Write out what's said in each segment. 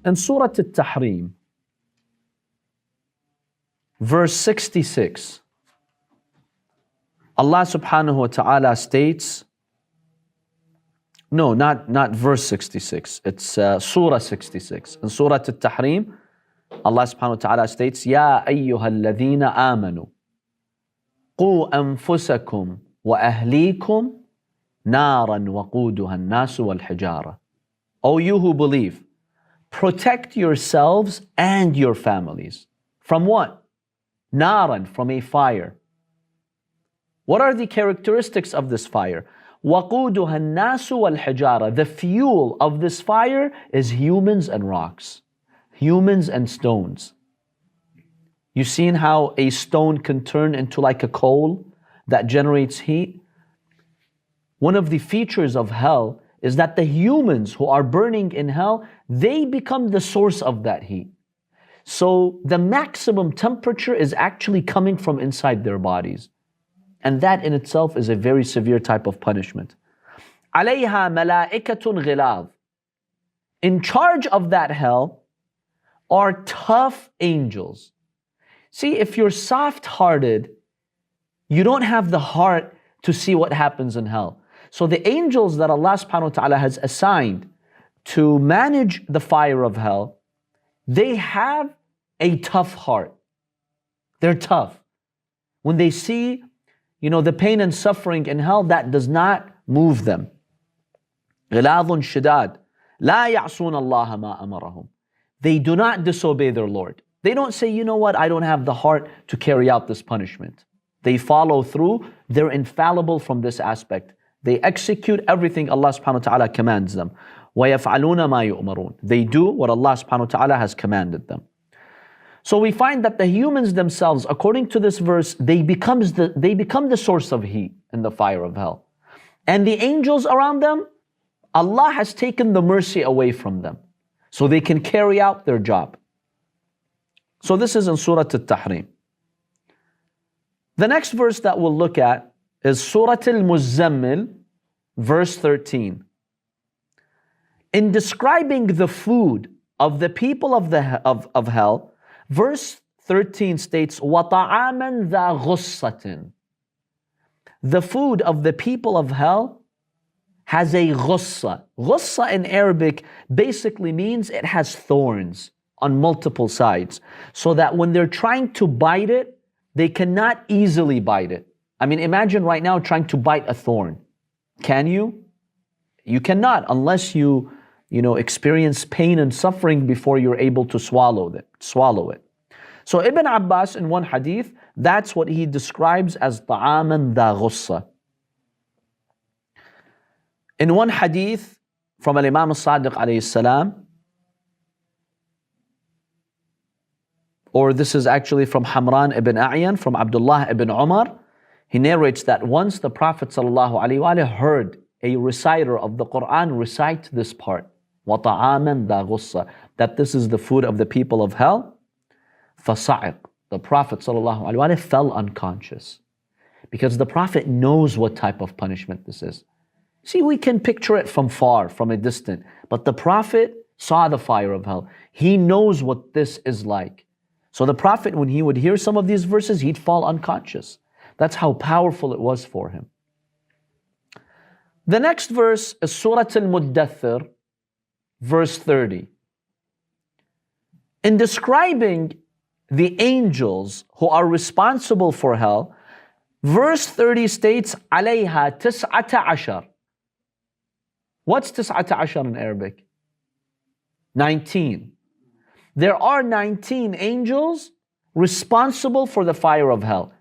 In Surah Tahrim, verse 66, Allah subhanahu wa ta'ala states, no, not verse 66, it's Surah 66. In Surah Tahrim, Allah subhanahu wa ta'ala states, Ya ayyuha alladhina amanu, qu anfusakum wa ahlikum naran waquduha an-nasu wal hijara. O you who believe, protect yourselves and your families. From what? Naran, from a fire. What are the characteristics of this fire? وَقُودُهَا النَّاسُ وَالْحِجَارَةِ. The fuel of this fire is humans and rocks. Humans and stones. You've seen how a stone can turn into like a coal that generates heat? One of the features of hell is that the humans who are burning in hell, they become the source of that heat. So the maximum temperature is actually coming from inside their bodies. And that in itself is a very severe type of punishment. عَلَيْهَا مَلَائِكَةٌ غِلَاظٌ. In charge of that hell are tough angels. See, if you're soft-hearted, you don't have the heart to see what happens in hell. So the angels that Allah subhanahu wa ta'ala has assigned to manage the fire of hell, they have a tough heart. They're tough. When they see, the pain and suffering in hell, that does not move them. غِلَاظٌ شِدَادٌ لَا يَعْصُونَ اللَّهَ مَا أَمَرَهُم. They do not disobey their Lord. They don't say, you know what, I don't have the heart to carry out this punishment. They follow through. They're infallible from this aspect. They execute everything Allah subhanahu wa ta'ala commands them. وَيَفْعَلُونَ مَا يُؤْمَرُونَ. They do what Allah subhanahu wa ta'ala has commanded them. So we find that the humans themselves, according to this verse, they become the source of heat in the fire of hell. And the angels around them, Allah has taken the mercy away from them, so they can carry out their job. So this is in Surah Tahrim. The next verse that we'll look at is Surah Muzzammil, verse 13. In describing the food of the people of hell, verse 13 states, وَطَعَامًا ذَا غُصَّةٍ. The food of the people of hell has a ghussa. Ghussa in Arabic basically means it has thorns on multiple sides, so that when they're trying to bite it, they cannot easily bite it. I mean, imagine right now trying to bite a thorn. Can you? You cannot, unless you experience pain and suffering before you're able to swallow it. So Ibn Abbas in one hadith, that's what he describes as طَعَامًا ذَا غُصَّةٍ. In one hadith from Imam al-Sadiq alayhi salam, or this is actually from Hamran ibn A'yan, from Abdullah ibn Umar, he narrates that once the Prophet ﷺ heard a reciter of the Quran recite this part, وَطَعَامًا ذَا غُصَّةٍ, that this is the food of the people of hell, فَصَعِقْ. The Prophet ﷺ fell unconscious, because the Prophet knows what type of punishment this is. See, we can picture it from far, from a distance, but the Prophet saw the fire of hell. He knows what this is like. So the Prophet, when he would hear some of these verses, he'd fall unconscious. That's how powerful it was for him. The next verse is Surah Al-Muddaththir, verse 30. In describing the angels who are responsible for hell, verse 30 states, عَلَيْهَا تِسْعَةَ عَشَرٍ. What's تِسْعَةَ عَشَرٍ in Arabic? 19. There are 19 angels responsible for the fire of hell.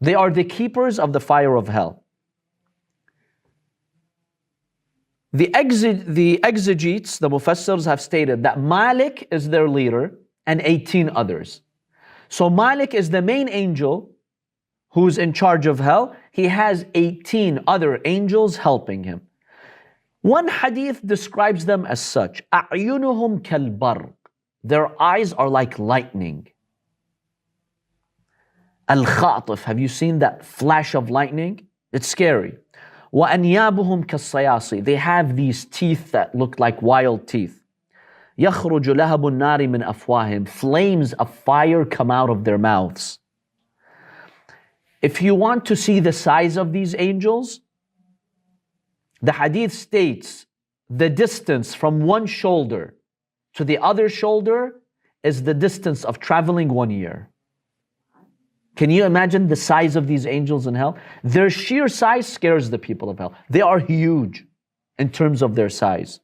They are the keepers of the fire of hell. The exegetes, the mufassirs have stated that Malik is their leader and 18 others. So Malik is the main angel who's in charge of hell. He has 18 other angels helping him. One hadith describes them as such. أَعْيُنُهُمْ كَالْبَرْقِ. Their eyes are like lightning. Al-Khatif, have you seen that flash of lightning? It's scary. وَأَنْيَابُهُمْ كَالصَّيَاصِ. They have these teeth that look like wild teeth. يخرج لهب النار من أفواههم. Flames of fire come out of their mouths. If you want to see the size of these angels, the hadith states the distance from one shoulder to the other shoulder is the distance of traveling 1 year. Can you imagine the size of these angels in hell? Their sheer size scares the people of hell. They are huge in terms of their size.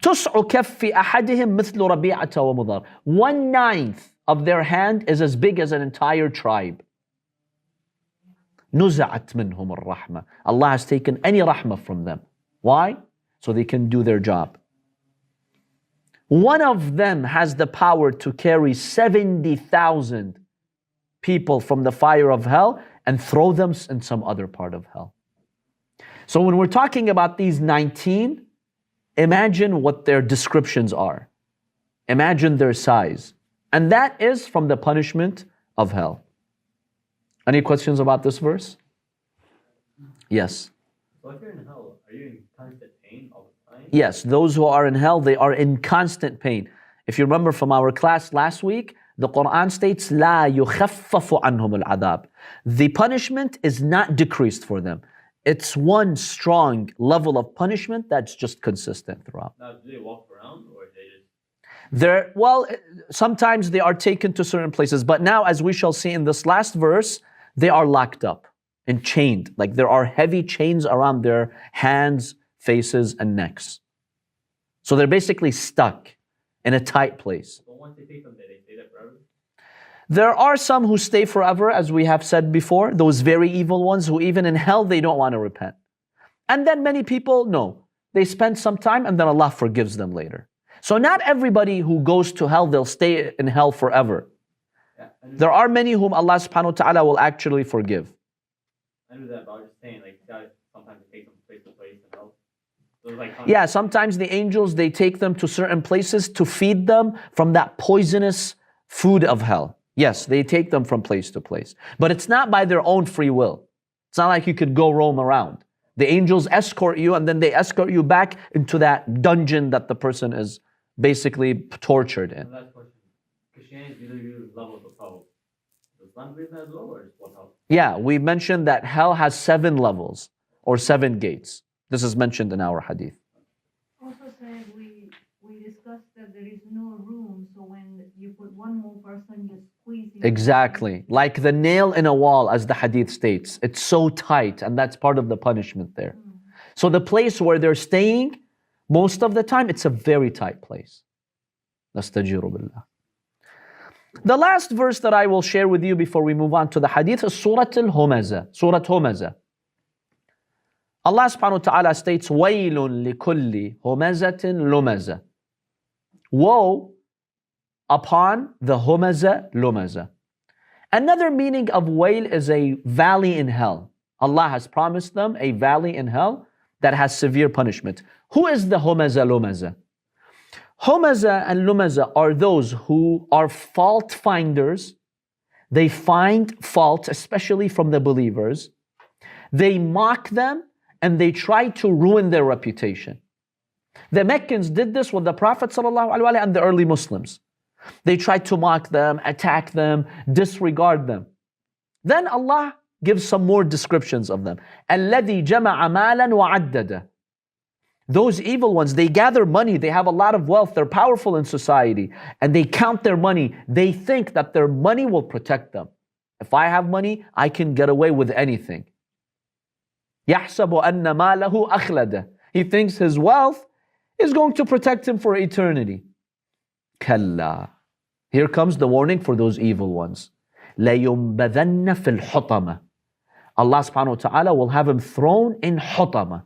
تسع كف أحدهم مثل ربيعة ومضر. 1/9 of their hand is as big as an entire tribe. نزعت منهم الرحمة. Allah has taken any rahmah from them. Why? So they can do their job. One of them has the power to carry 70,000 people from the fire of hell and throw them in some other part of hell. So when we're talking about these 19, imagine what their descriptions are. Imagine their size. And that is from the punishment of hell. Any questions about this verse? Yes. So if you're in hell, are you in constant pain all the time? Yes, those who are in hell, they are in constant pain. If you remember from our class last week, the Quran states, لا يخفف عنهم العذاب. The punishment is not decreased for them. It's one strong level of punishment that's just consistent throughout. Now, do they walk around or they just... Well, sometimes they are taken to certain places, but now, as we shall see in this last verse, they are locked up and chained. Like there are heavy chains around their hands, faces, and necks. So they're basically stuck in a tight place. But once they take them, they stay there forever? There are some who stay forever, as we have said before, those very evil ones who even in hell, they don't want to repent. And then many people, no, they spend some time and then Allah forgives them later. So not everybody who goes to hell, they'll stay in hell forever. There are many whom Allah subhanahu wa ta'ala will actually forgive. I knew that, but I was just saying, like, guys, sometimes they take them place to place and help. So like Yeah, sometimes the angels, they take them to certain places to feed them from that poisonous food of hell. Yes, they take them from place to place. But it's not by their own free will. It's not like you could go roam around. The angels escort you and then they escort you back into that dungeon that the person is basically tortured in. last question. Christianity uses levels of hell. Does Islam believe that as well, or just one hell? Yeah, we mentioned that hell has 7 levels or 7 gates. This is mentioned in our hadith. Also said we discussed that there is no room, so when you put one more person, you squeeze it. Exactly. Like the nail in a wall, as the hadith states. It's so tight, and that's part of the punishment there. So the place where they're staying, most of the time, it's a very tight place. Nastajiru billah. The last verse that I will share with you before we move on to the hadith is Surah Humaza. Surah Humaza. Allah subhanahu wa ta'ala states, وَيْلٌ لِكُلِّ هُمَزَةٍ لُمَزَةٍ. Woe upon the Humaza, Lumaza. Another meaning of wail is a valley in hell. Allah has promised them a valley in hell that has severe punishment. Who is the Humaza, Lumaza? Humaza and Lumaza are those who are fault finders. They find fault, especially from the believers. They mock them and they try to ruin their reputation. The Meccans did this with the Prophet ﷺ and the early Muslims. They tried to mock them, attack them, disregard them. Then Allah gives some more descriptions of them. الَّذِي جَمَعَ مَالًا وَعَدَّدَ. Those evil ones, they gather money, they have a lot of wealth, they're powerful in society, and they count their money. They think that their money will protect them. If I have money, I can get away with anything. يَحْسَبُ أَنَّ مَالَهُ أَخْلَدَ. He thinks his wealth is going to protect him for eternity. كَلَّا. Here comes the warning for those evil ones. لَيُنْبَذَنَّ فِي الْحُطَمَةِ. Allah subhanahu wa ta'ala will have him thrown in Hutama.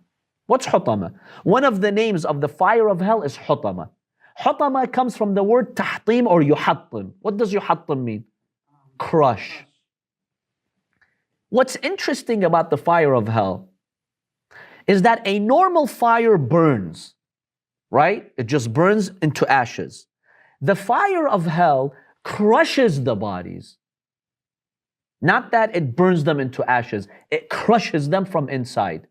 What's Hutama? One of the names of the fire of hell is Hutama. Hutama comes from the word tahtim or yuhattim. What does yuhattim mean? Crush. What's interesting about the fire of hell is that a normal fire burns, right? It just burns into ashes. The fire of hell crushes the bodies. Not that it burns them into ashes, it crushes them from inside.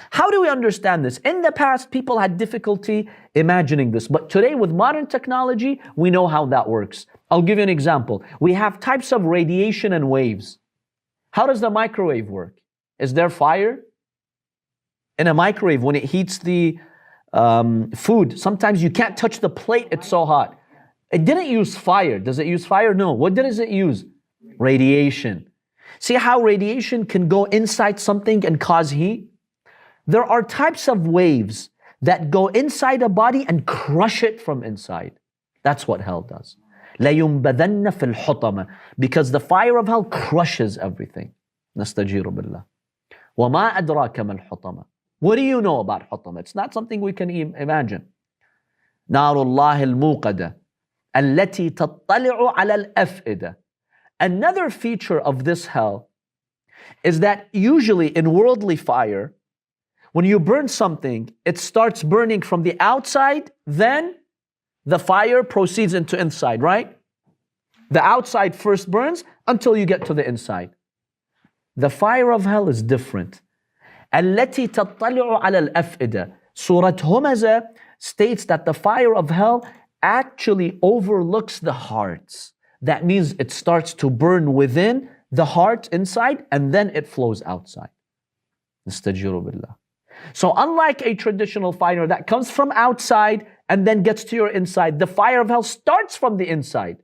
How do we understand this? In the past, people had difficulty imagining this, but today with modern technology, we know how that works. I'll give you an example. We have types of radiation and waves. How does the microwave work? Is there fire? In a microwave, when it heats the food, sometimes you can't touch the plate, it's so hot. It didn't use fire. Does it use fire? No. What does it use? Radiation. See how radiation can go inside something and cause heat? There are types of waves that go inside a body and crush it from inside. That's what hell does. لَيُنْبَذَنَّ فِي الْحُطَمَةِ, because the fire of hell crushes everything. نَسْتَجِيرُ بِاللَّهِ. وَمَا أَدْرَاكَ مَا الْحُطَمَةِ. What do you know about hutama? It's not something we can imagine. نَارُ اللَّهِ الْمُوقَدَةِ الَّتِي تَطَّلِعُ عَلَى الْأَفْئِدَةِ. Another feature of this hell is that usually in worldly fire, when you burn something, it starts burning from the outside, then the fire proceeds into inside, right? The outside first burns until you get to the inside. The fire of hell is different. التي تطلع على الأفئدة. Surah Humaza states that the fire of hell actually overlooks the hearts. That means it starts to burn within the heart inside and then it flows outside. نستجير بالله. So unlike a traditional fire that comes from outside and then gets to your inside, the fire of hell starts from the inside.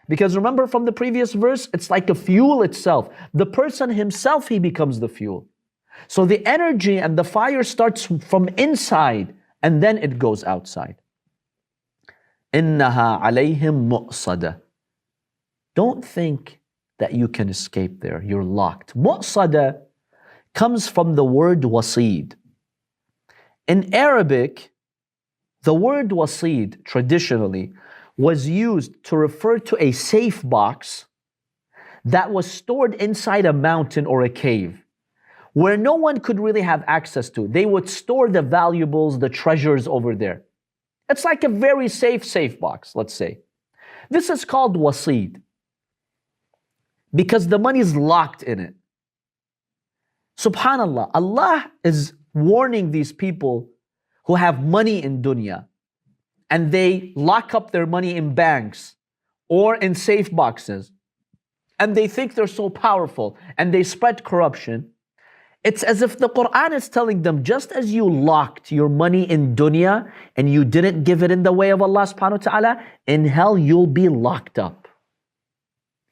Because remember from the previous verse, it's like a fuel itself. The person himself, he becomes the fuel. So the energy and the fire starts from inside and then it goes outside. إِنَّهَا عَلَيْهِمْ مُؤْصَدَةٌ. Don't think that you can escape there. You're locked. Mu'sada comes from the word wasid. In Arabic, the word wasid traditionally was used to refer to a safe box that was stored inside a mountain or a cave where no one could really have access to. They would store the valuables, the treasures over there. It's like a very safe box, let's say. This is called wasid because the money is locked in it. Subhanallah, Allah is warning these people who have money in dunya and they lock up their money in banks or in safe boxes and they think they're so powerful and they spread corruption. It's as if the Quran is telling them, just as you locked your money in dunya and you didn't give it in the way of Allah subhanahu wa ta'ala, in hell you'll be locked up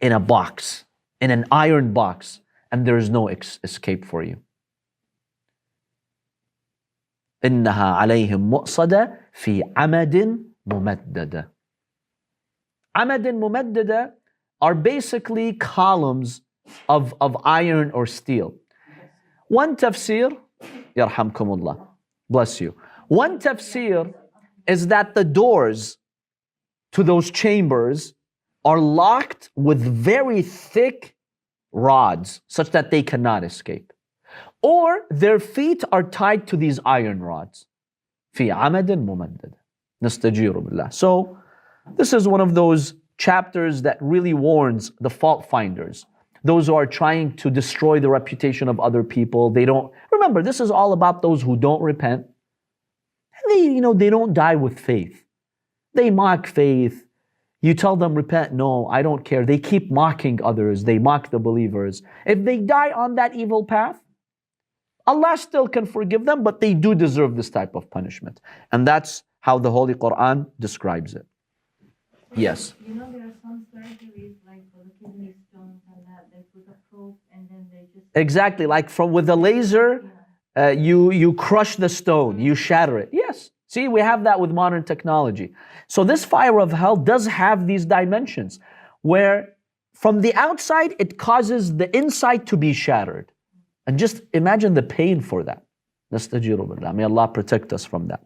in a box, in an iron box, and there is no escape for you. إِنَّهَا عَلَيْهِمْ مُؤْصَدَةٌ فِي عَمَدٍ مُمَدَّدَةٍ. عَمَدٍ مُمَدَّدَةٍ are basically columns of iron or steel. One tafsir, yarhamkumullah, bless you. One tafsir is that the doors to those chambers are locked with very thick rods such that they cannot escape. Or their feet are tied to these iron rods. في عمد ممدد. نستجير بالله. So this is one of those chapters that really warns the fault finders. Those who are trying to destroy the reputation of other people. They don't, remember, this is all about those who don't repent. And they don't die with faith. They mock faith. You tell them, repent, no, I don't care. They keep mocking others. They mock the believers. If they die on that evil path, Allah still can forgive them, but they do deserve this type of punishment. And that's how the Holy Quran describes it. Yes. There are some surgeries like for the kidney stones and that they put a probe and then they just... Exactly, like with a laser, you crush the stone, you shatter it. Yes, see, we have that with modern technology. So this fire of hell does have these dimensions where from the outside, it causes the inside to be shattered. And just imagine the pain for that. Nastajiru billah. May Allah protect us from that.